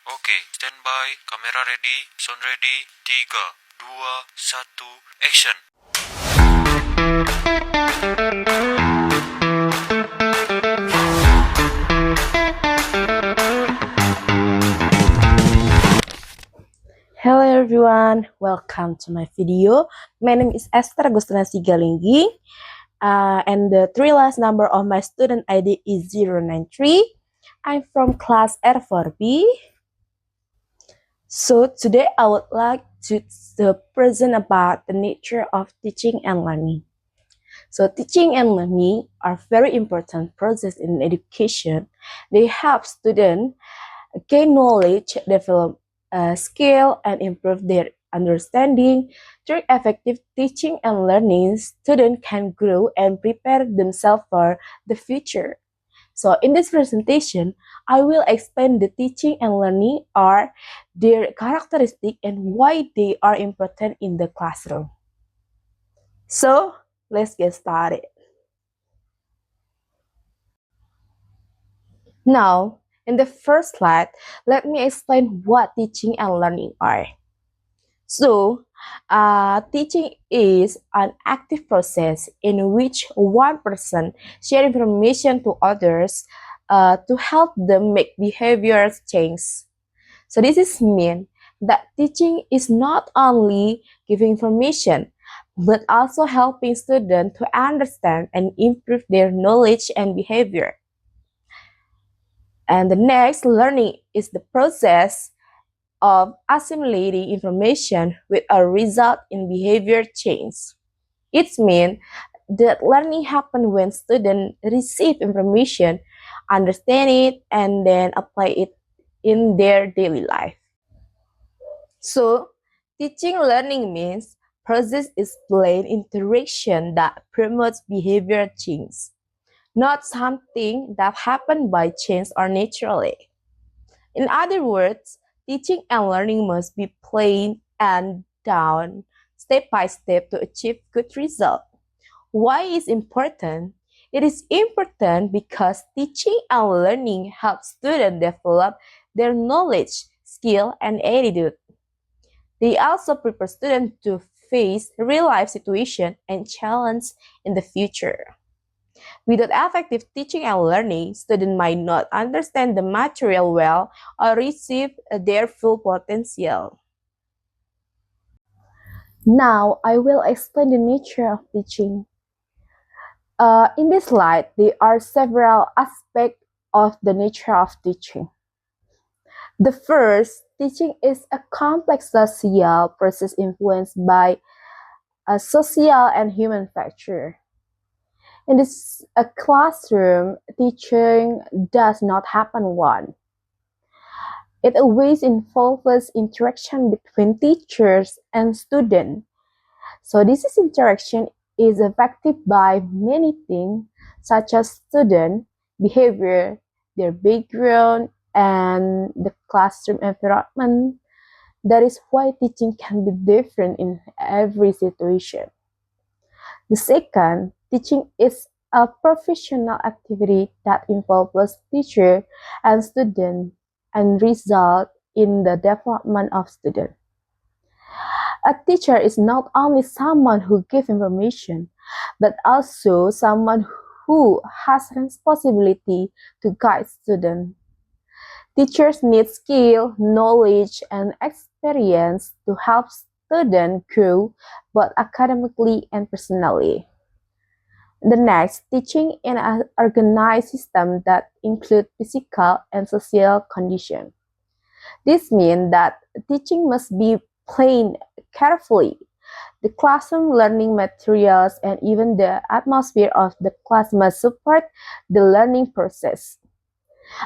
Oke, standby, kamera ready, sound ready, 3, 2, 1, action. Hello everyone, welcome to my video. My name is Ester Agustina Sigalingging, and the three last number of my student ID is 093. I'm from class R4B. So today I would like to present about the nature of teaching and learning. So teaching and learning are very important process in education. They help students gain knowledge, develop skill, and improve their understanding. Through effective teaching and learning, students can grow and prepare themselves for the future. So in this presentation, I will explain the teaching and learning are their characteristic and why they are important in the classroom. So let's get started. Now, in the first slide, let me explain what teaching and learning are. So, teaching is an active process in which one person shares information to others to help them make behaviors change. So, this is mean that teaching is not only giving information, but also helping students to understand and improve their knowledge and behavior. And the next, learning is the process of assimilating information with a result in behavior change. It means that learning happens when students receive information, understand it, and then apply it in their daily life. So, teaching learning means process is plain interaction that promotes behavior change, not something that happens by chance or naturally. In other words, teaching and learning must be plain and down, step by step to achieve good results. Why is important? It is important because teaching and learning help students develop their knowledge, skill, and attitude. They also prepare students to face real-life situations and challenges in the future. Without effective teaching and learning, students might not understand the material well or receive their full potential. Now, I will explain the nature of teaching. In this slide, there are several aspects of the nature of teaching. The first, teaching is a complex social process influenced by a social and human factor. In this classroom, teaching does not happen once. It always involves interaction between teachers and students. So this interaction is affected by many things such as student behavior, their background, and the classroom environment. That is why teaching can be different in every situation. The second, teaching is a professional activity that involves teacher and student and result in the development of students. A teacher is not only someone who gives information, but also someone who has responsibility to guide students. Teachers need skill, knowledge, and experience to help students grow both academically and personally. The next, teaching in an organized system that includes physical and social conditions. This means that teaching must be planned carefully. The classroom learning materials and even the atmosphere of the class must support the learning process.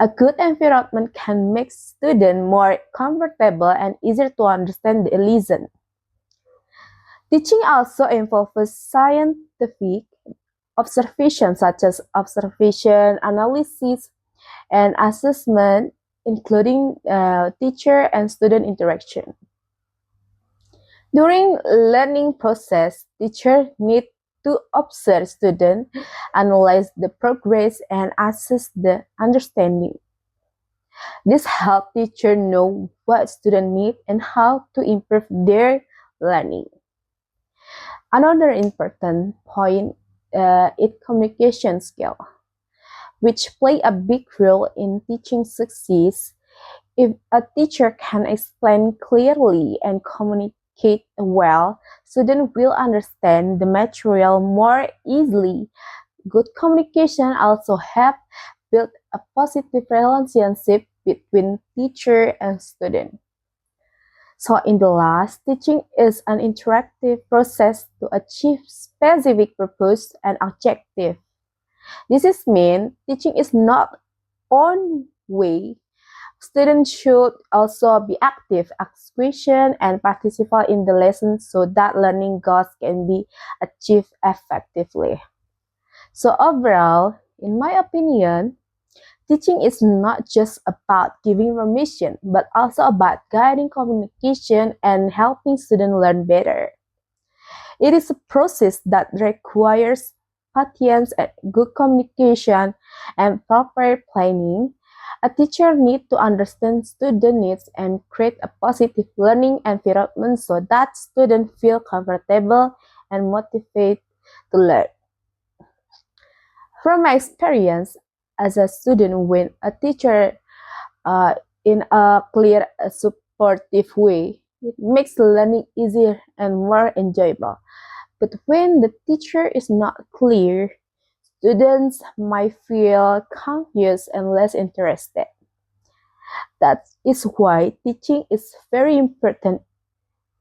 A good environment can make students more comfortable and easier to understand the lesson. Teaching also involves scientific observation such as observation, analysis, and assessment, including teacher and student interaction. During learning process, teachers need to observe students, analyze the progress, and assess the understanding. This helps teachers know what students need and how to improve their learning. Another important point is communication skill, which play a big role in teaching success. If a teacher can explain clearly and communicate well, students will understand the material more easily. Good communication also helps build a positive relationship between teacher and student. So in the last, teaching is an interactive process to achieve specific purpose and objective. This is mean teaching is not one way. Students should also be active, ask questions, and participate in the lesson so that learning goals can be achieved effectively. So overall, in my opinion, teaching is not just about giving information, but also about guiding communication and helping students learn better. It is a process that requires patience and good communication and proper planning. A teacher needs to understand student needs and create a positive learning environment so that students feel comfortable and motivated to learn. From my experience as a student, when a teacher uh, in a clear, supportive way, it makes learning easier and more enjoyable. But when the teacher is not clear, students might feel confused and less interested. That is why teaching is very important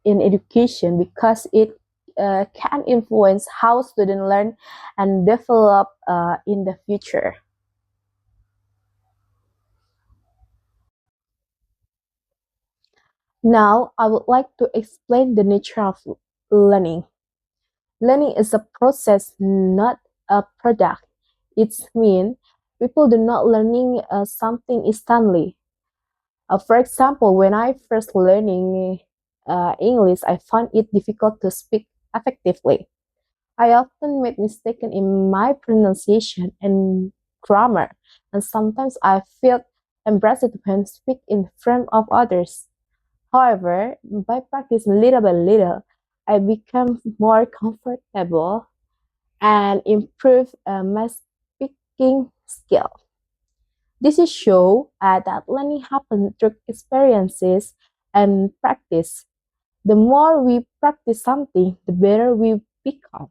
in education because it can influence how students learn and develop in the future. Now, I would like to explain the nature of learning. Learning is a process, not a product. It's mean people do not learning something instantly. For example, when I first learning English, I found it difficult to speak effectively. I often made mistakes in my pronunciation and grammar, and sometimes I felt embarrassed when speak in front of others. However, by practicing little by little, I became more comfortable and improved my speaking skill. This is show that learning happens through experiences and practice. The more we practice something, the better we become.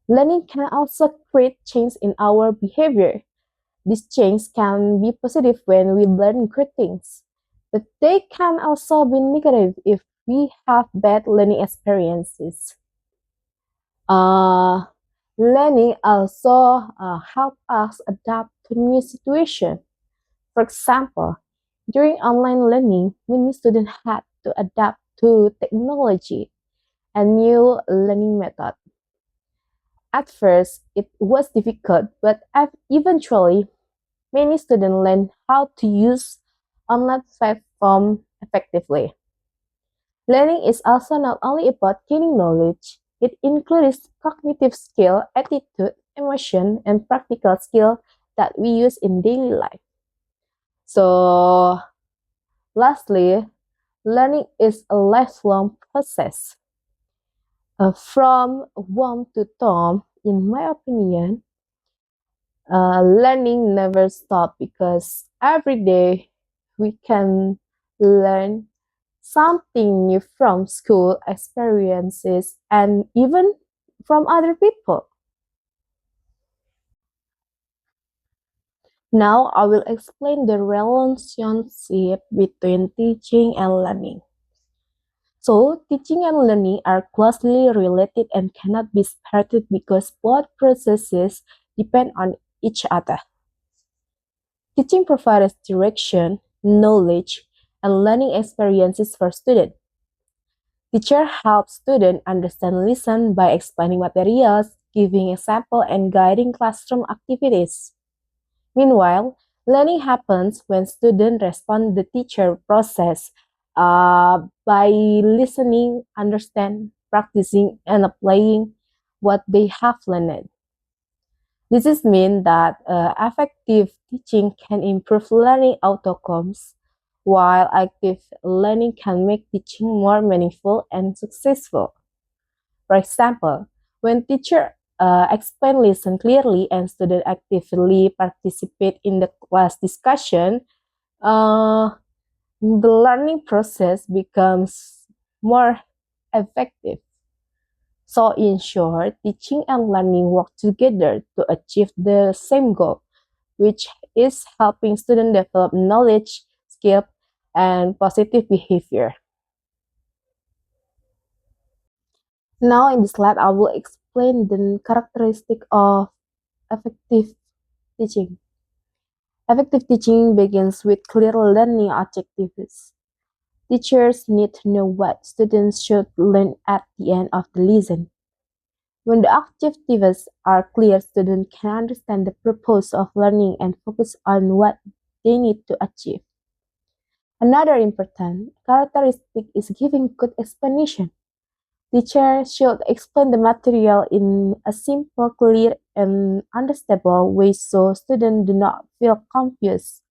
Learning can also create change in our behavior. This change can be positive when we learn good things, but they can also be negative if we have bad learning experiences. Uh, Learning also help us adapt to new situations. For example, during online learning, many students had to adapt to technology and new learning methods. At first, it was difficult, but eventually, many students learned how to use online platform effectively. Learning is also not only about gaining knowledge, it includes cognitive skill, attitude, emotion, and practical skill that we use in daily life. So, lastly, learning is a lifelong process. From womb to tomb, in my opinion, learning never stops because every day we can learn something new from school experiences and even from other people. Now I will explain the relationship between teaching and learning. So, teaching and learning are closely related and cannot be separated because both processes depend on each other. Teaching provides direction, knowledge, and learning experiences for students. Teacher helps students understand lesson by explaining materials, giving example, and guiding classroom activities. Meanwhile, learning happens when students respond to the teacher process by listening, understand, practicing, and applying what they have learned. This is mean that effective teaching can improve learning outcomes, while active learning can make teaching more meaningful and successful. For example, when teacher explain lesson clearly and student actively participate in the class discussion, uh, the learning process becomes more effective. So in short, teaching and learning work together to achieve the same goal, which is helping students develop knowledge, skill, and positive behavior. Now in this slide, I will explain the characteristic of effective teaching. Effective teaching begins with clear learning objectives. Teachers need to know what students should learn at the end of the lesson. When the objectives are clear, students can understand the purpose of learning and focus on what they need to achieve. Another important characteristic is giving good explanation. Teachers should explain the material in a simple, clear, and understandable way so students do not feel confused.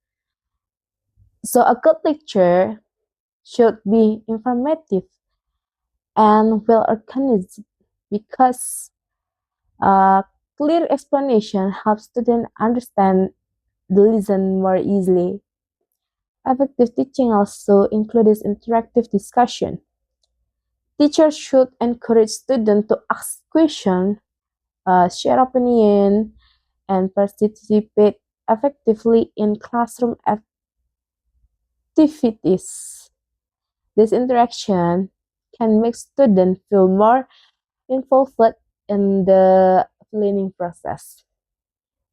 So a good lecture should be informative and well organized because clear explanation helps students understand the lesson more easily. Effective teaching also includes interactive discussion. Teachers should encourage students to ask questions, share opinion, and participate effectively in classroom activities. This interaction can make students feel more involved in the learning process.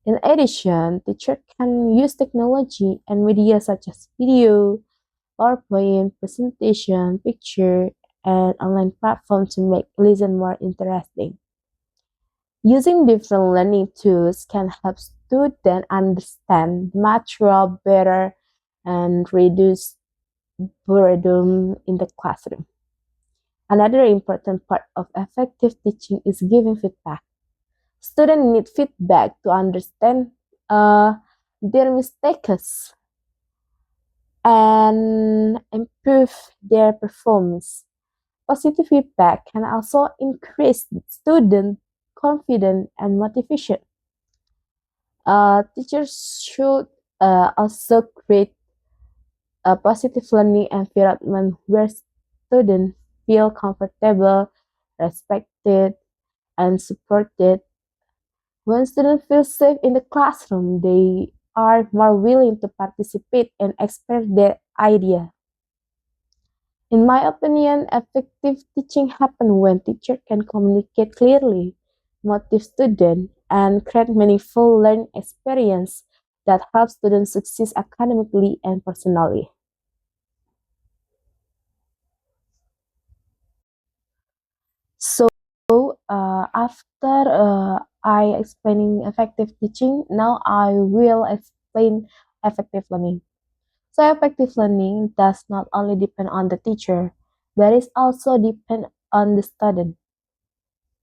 In addition, teachers can use technology and media such as video, PowerPoint, presentation, picture, and online platforms to make lesson more interesting. Using different learning tools can help students understand material better and reduce boredom in the classroom. Another important part of effective teaching is giving feedback. Students need feedback to understand uh, their mistakes and improve their performance. Positive feedback can also increase student confidence and motivation. Teachers should also create a positive learning environment where students feel comfortable, respected, and supported. When students feel safe in the classroom, they are more willing to participate and express their idea. In my opinion, effective teaching happens when teachers can communicate clearly, motivate students, and create meaningful learning experience that help students succeed academically and personally. So, after I explaining effective teaching, now I will explain effective learning. So, effective learning does not only depend on the teacher, but it also depend on the student.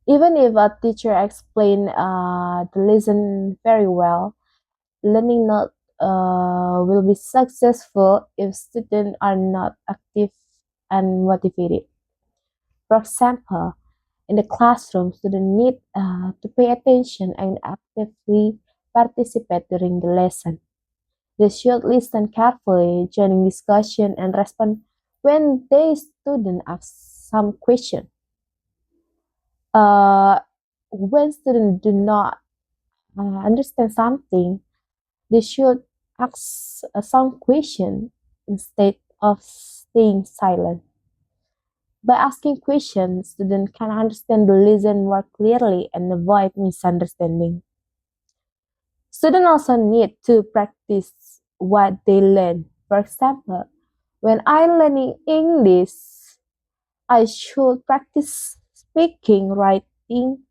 Even if a teacher explain the lesson very well, learning not will be successful if students are not active and motivated. For example, in the classroom, students need to pay attention and actively participate during the lesson. They should listen carefully, joining discussion, and respond when the student asks some question. Uh, when students do not understand something, they should ask some question instead of staying silent. By asking questions, students can understand the lesson more clearly and avoid misunderstanding. Students also need to practice what they learn. For example, when I learning English, I should practice speaking, writing,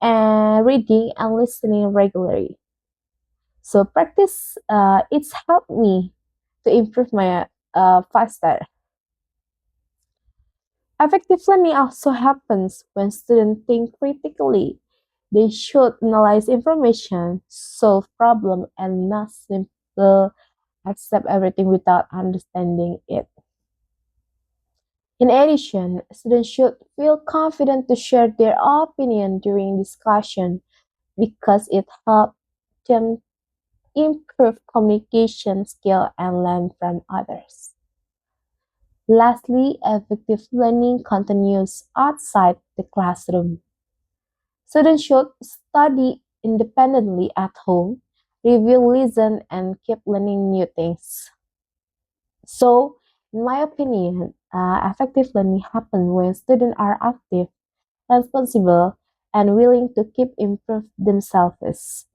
and reading and listening regularly. So practice it's helped me to improve my faster. Effective learning also happens when students think critically. They should analyze information, solve problems, and not simply accept everything without understanding it. In addition, students should feel confident to share their opinion during discussion because it helps them improve communication skill and learn from others. Lastly, effective learning continues outside the classroom. Students should study independently at home, review, listen, and keep learning new things. So, in my opinion, effective learning happens when students are active, responsible, and willing to keep improve themselves.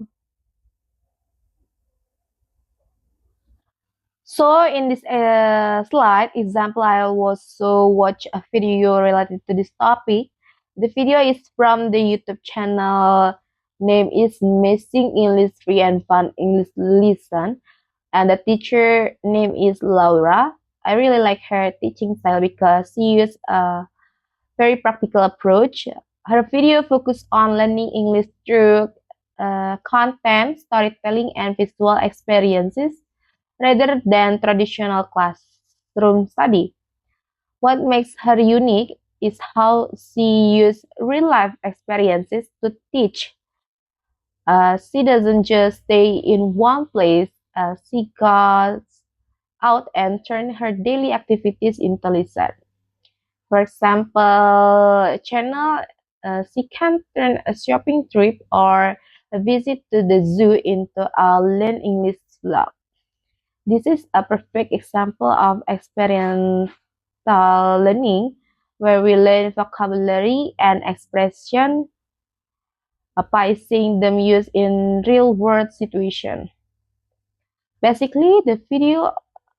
So in this slide example, I also watch a video related to this topic. The video is from the YouTube channel name is Missing English Free and Fun English Lesson, and the teacher name is Laura. I really like her teaching style because she used a very practical approach. Her video focused on learning English through content, storytelling, and visual experiences rather than traditional classroom study. What makes her unique is how she uses real life experiences to teach. She doesn't just stay in one place, she goes out and turns her daily activities into lesson. For example, channel, she can turn a shopping trip or a visit to the zoo into a learn English vlog. This is a perfect example of experiential learning where we learn vocabulary and expression by seeing them used in real world situations. Basically, the video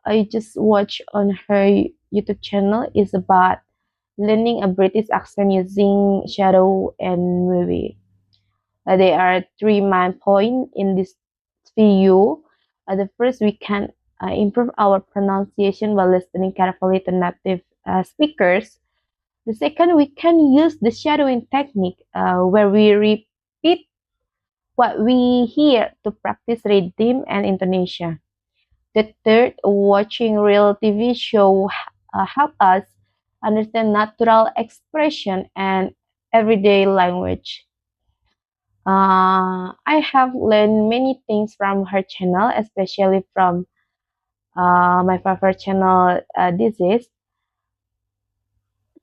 I just watched on her YouTube channel is about learning a British accent using shadow and movie. There are three main points in this video. The first, we can improve our pronunciation by listening carefully to native speakers. The second, we can use the shadowing technique where we repeat what we hear to practice rhythm and intonation. The third, watching real TV show help us understand natural expression and everyday language. I have learned many things from her channel, especially from my favorite channel. This is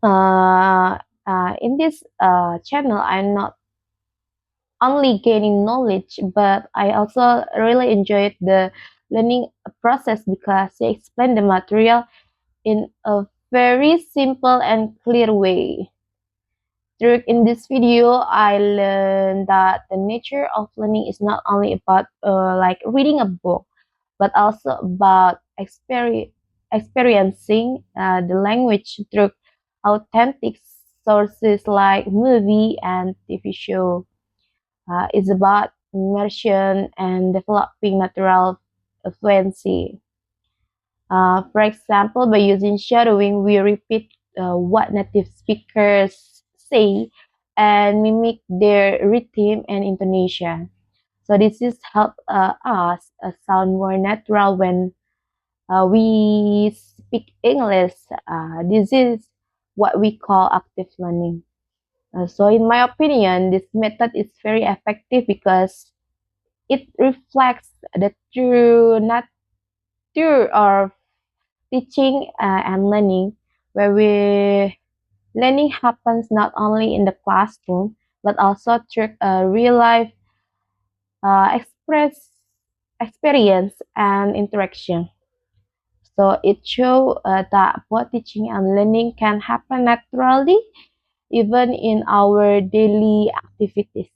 in this channel. I'm not only gaining knowledge, but I also really enjoyed the learning process because she explained the material in a very simple and clear way. In this video, I learned that the nature of learning is not only about like reading a book, but also about experiencing the language through authentic sources like movie and TV show. It's about immersion and developing natural fluency. For example, by using shadowing, we repeat what native speakers say and mimic their rhythm and intonation. So this is help us sound more natural when we speak English. This is what we call active learning. So in my opinion, this method is very effective because it reflects the true nature of teaching and learning, where we learning happens not only in the classroom but also through real life express experience and interaction. So it shows that both teaching and learning can happen naturally even in our daily activities.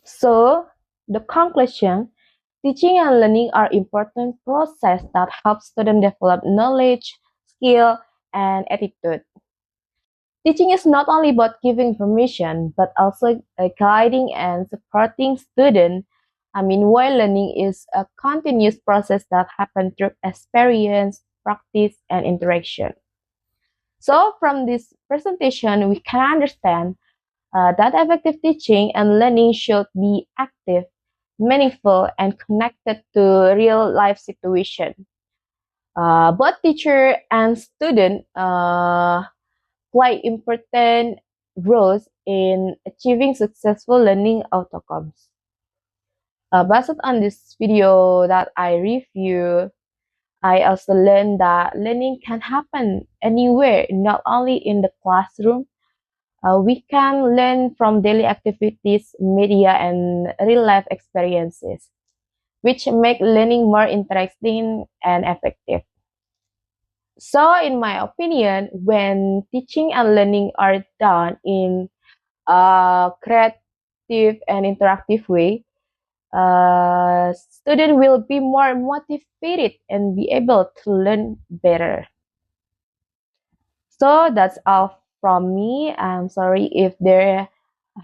So the conclusion, teaching and learning are important process that help students develop knowledge, skill, and attitude. Teaching is not only about giving information, but also guiding and supporting students. While learning is a continuous process that happens through experience, practice, and interaction. So from this presentation, we can understand That effective teaching and learning should be active, meaningful, and connected to real life situations. Both teacher and student play important roles in achieving successful learning outcomes. Based on this video that I review, I also learned that learning can happen anywhere, not only in the classroom. We can learn from daily activities, media, and real life experiences, which make learning more interesting and effective. So, in my opinion, when teaching and learning are done in a creative and interactive way, student will be more motivated and be able to learn better. So that's all from me. I'm sorry if there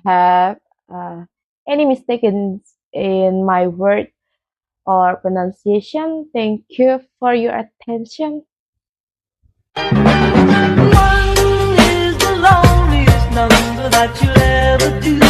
have uh, any mistake in my word or pronunciation. Thank you for your attention. One is the loneliest number that you'll ever do.